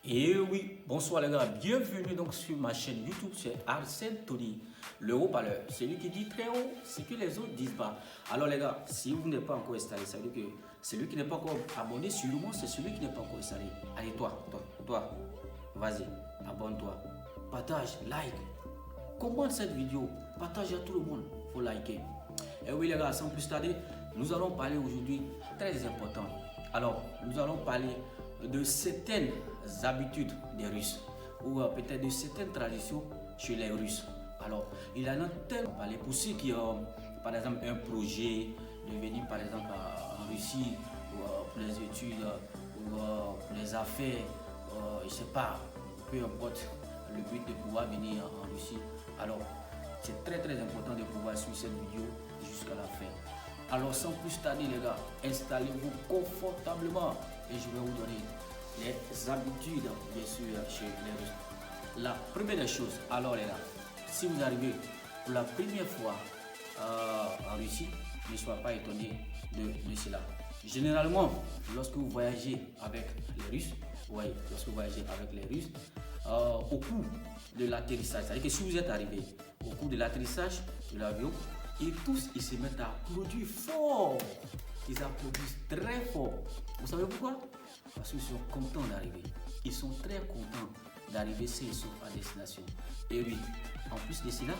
Et oui, bonsoir les gars, bienvenue donc sur ma chaîne YouTube, c'est Arsène Tony, le haut-parleur, celui qui dit très haut ce que les autres disent pas. Alors les gars, si vous n'êtes pas encore installé, ça veut dire que celui qui n'est pas encore abonné sur moi, c'est celui qui n'est pas encore installé. Allez toi, vas-y, abonne-toi, partage, like, commente cette vidéo, partage à tout le monde, faut liker. Et oui les gars, sans plus tarder, nous allons parler aujourd'hui très important. Alors, nous allons parler de certaines habitudes des Russes ou peut-être de certaines traditions chez les Russes. Alors, il y en a tellement parlé pour ceux qui ont par exemple un projet de venir par exemple en Russie ou, pour les études ou pour les affaires, je ne sais pas, peu importe le but de pouvoir venir en Russie. Alors, c'est très important de pouvoir suivre cette vidéo jusqu'à la fin. Alors sans plus tarder les gars, installez-vous confortablement et je vais vous donner les habitudes bien sûr chez les Russes. La première des choses, alors les gars, si vous arrivez pour la première fois en Russie, ne soyez pas étonnés de cela. Généralement, lorsque vous voyagez avec les Russes, au cours de l'atterrissage, c'est-à-dire que si vous êtes arrivé au cours de l'atterrissage de l'avion, et tous ils se mettent à applaudir fort. Ils applaudissent très fort. Vous savez pourquoi? Parce qu'ils sont contents d'arriver. Ils sont très contents d'arriver s'ils sont à destination. Et oui, en plus de cela,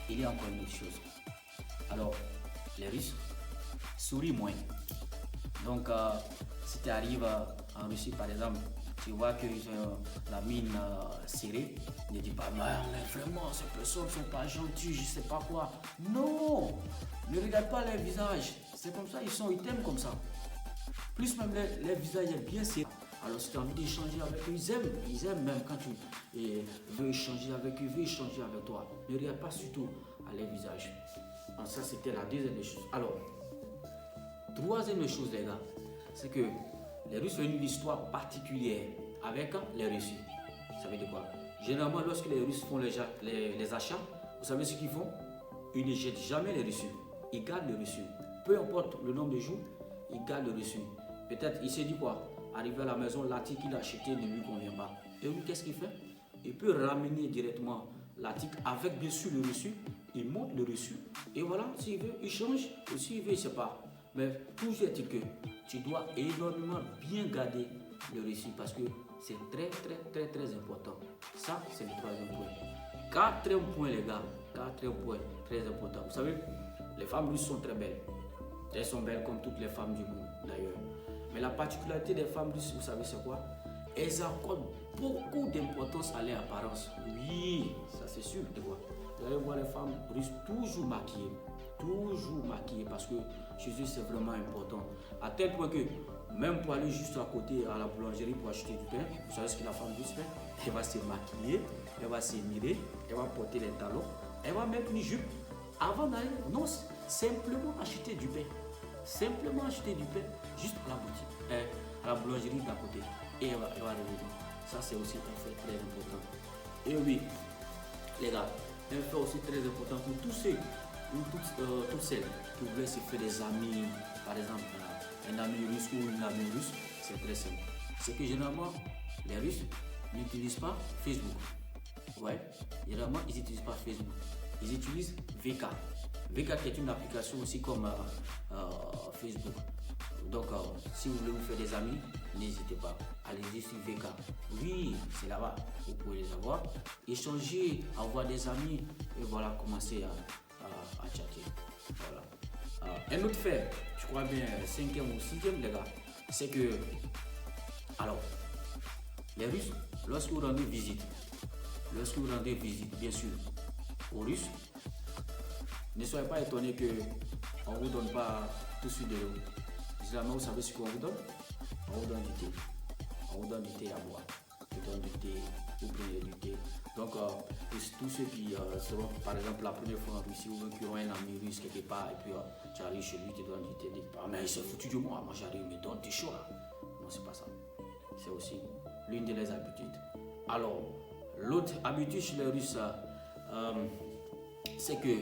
il y a encore une autre chose. Alors, les Russes sourient moins. Donc, si tu arrives en Russie, par exemple, tu vois qu'ils ont la mine serrée, ne dis pas, mais vraiment, ces personnes ne sont pas gentilles, je ne sais pas quoi. Non, ne regarde pas les visages. C'est comme ça, ils t'aiment comme ça. Plus même les visages est bien serrés. Alors si tu as envie d'échanger avec eux, ils aiment même quand tu veux échanger avec eux, veux échanger avec toi. Ne regarde pas surtout à les visages. Alors, ça, c'était la deuxième des choses. Alors, troisième chose, les gars, c'est que les Russes ont une histoire particulière avec les Russes. Vous savez de quoi? Généralement, lorsque les Russes font les achats, vous savez ce qu'ils font? Ils ne jettent jamais les reçus. Ils gardent les reçus. Peu importe le nombre de jours, ils gardent les reçus. Peut-être il s'est dit quoi? Arrivé à la maison, l'article qu'il a acheté ne lui convient pas. Et lui, qu'est-ce qu'il fait? Il peut ramener directement l'article avec bien sûr le reçu. Il monte le reçu. Et voilà, s'il veut, il change. Ou s'il veut, il ne sait pas. Mais toujours est-il que tu dois énormément bien garder le reçu parce que c'est très important. Ça, c'est le troisième point. Quatrième point, les gars. Quatrième point, très important. Vous savez, les femmes russes sont très belles. Elles sont belles comme toutes les femmes du monde, d'ailleurs. Mais la particularité des femmes russes, vous savez, c'est quoi? Elles accordent beaucoup d'importance à leur apparence. Oui, ça c'est sûr, tu vois. Vous allez voir les femmes russes toujours maquillées. Toujours maquillées parce que chez eux, c'est vraiment important. À tel point que, même pour aller juste à côté à la boulangerie pour acheter du pain, vous savez ce que la femme russe fait? Elle va se maquiller, elle va s'émirer, elle va porter les talons, elle va mettre une jupe. Avant d'aller, non, simplement acheter du pain. Simplement acheter du pain juste à la boutique, à la boulangerie d'à côté. Et elle va revenir. Ça, c'est aussi un fait très important. Et oui, les gars, un fait aussi très important pour tous ceux ou toutes celles qui voulaient se faire des amis, par exemple, un ami russe ou une amie russe, c'est très simple. C'est que généralement, les Russes n'utilisent pas Facebook. Ouais, généralement, ils n'utilisent pas Facebook. Ils utilisent VK. VK qui est une application aussi comme Facebook. Donc, si vous voulez vous faire des amis, n'hésitez pas. Allez-y sur VK. Oui, c'est là-bas. Vous pouvez les avoir. Échanger, avoir des amis et voilà, commencer à chatter. Voilà. Un autre fait, je crois bien, cinquième ou sixième, les gars, c'est que, alors, les Russes, lorsque vous rendez visite, bien sûr, aux Russes, ne soyez pas étonnés qu'on ne vous donne pas tout de suite de l'eau. Généralement, vous savez ce qu'on vous donne? On vous donne du thé. On vous donne du thé à boire. On vous donne du thé, vous prenez du thé. Donc, tous ceux qui seront, par exemple, la première fois en Russie, ou qui ont un ami russe quelque part, et puis tu arrives chez lui, tu te donnes du thé, tu dis, ah, mais il s'est foutu de moi, moi j'arrive, mais donne du chaud là. Non, c'est pas ça. C'est aussi l'une de les habitudes. Alors, l'autre habitude chez les Russes, c'est que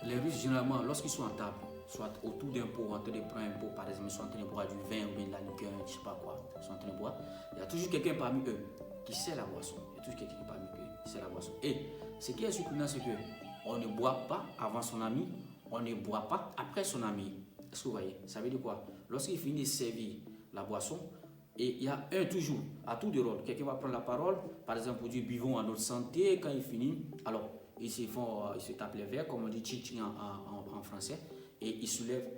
les Russes, généralement, lorsqu'ils sont en table, soit autour d'un pot, en train de prendre un pot, par exemple, ils sont en train de boire du vin ou bien de la liqueur, je ne sais pas quoi, ils sont en train de boire. Il y a toujours quelqu'un parmi eux qui sait la boisson. Il y a toujours quelqu'un parmi eux qui sait la boisson. Et ce qui est surprenant, c'est qu'on ne boit pas avant son ami, on ne boit pas après son ami. Est-ce que vous voyez? Ça veut dire quoi? Lorsqu'il finit de servir la boisson, et il y a un toujours, à tout de rôle. Quelqu'un va prendre la parole, par exemple, pour dire buvons à notre santé. Quand il finit, alors ils se tapent les verres, comme on dit tching en français, et ils soulèvent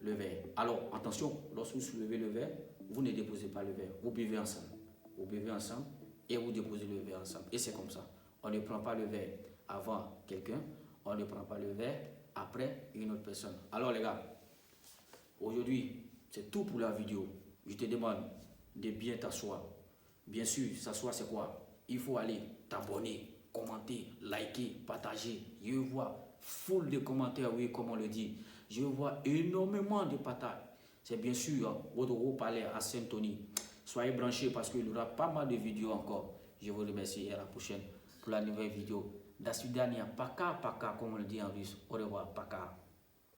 le verre. Alors attention, lorsque vous soulevez le verre, vous ne déposez pas le verre, vous buvez ensemble. Vous buvez ensemble et vous déposez le verre ensemble. Et c'est comme ça. On ne prend pas le verre avant quelqu'un, on ne prend pas le verre après une autre personne. Alors les gars, aujourd'hui, c'est tout pour la vidéo. Je te demande de bien t'asseoir. Bien sûr, s'asseoir c'est quoi? Il faut aller t'abonner, commenter, liker, partager. Je vois full de commentaires, oui, comme on le dit. Je vois énormément de partages. C'est bien sûr votre groupe palais à Saint-Tony. Soyez branchés parce qu'il y aura pas mal de vidéos encore. Je vous remercie et à la prochaine pour la nouvelle vidéo. Dasvidania, paka, comme on le dit en russe. Au revoir, paka.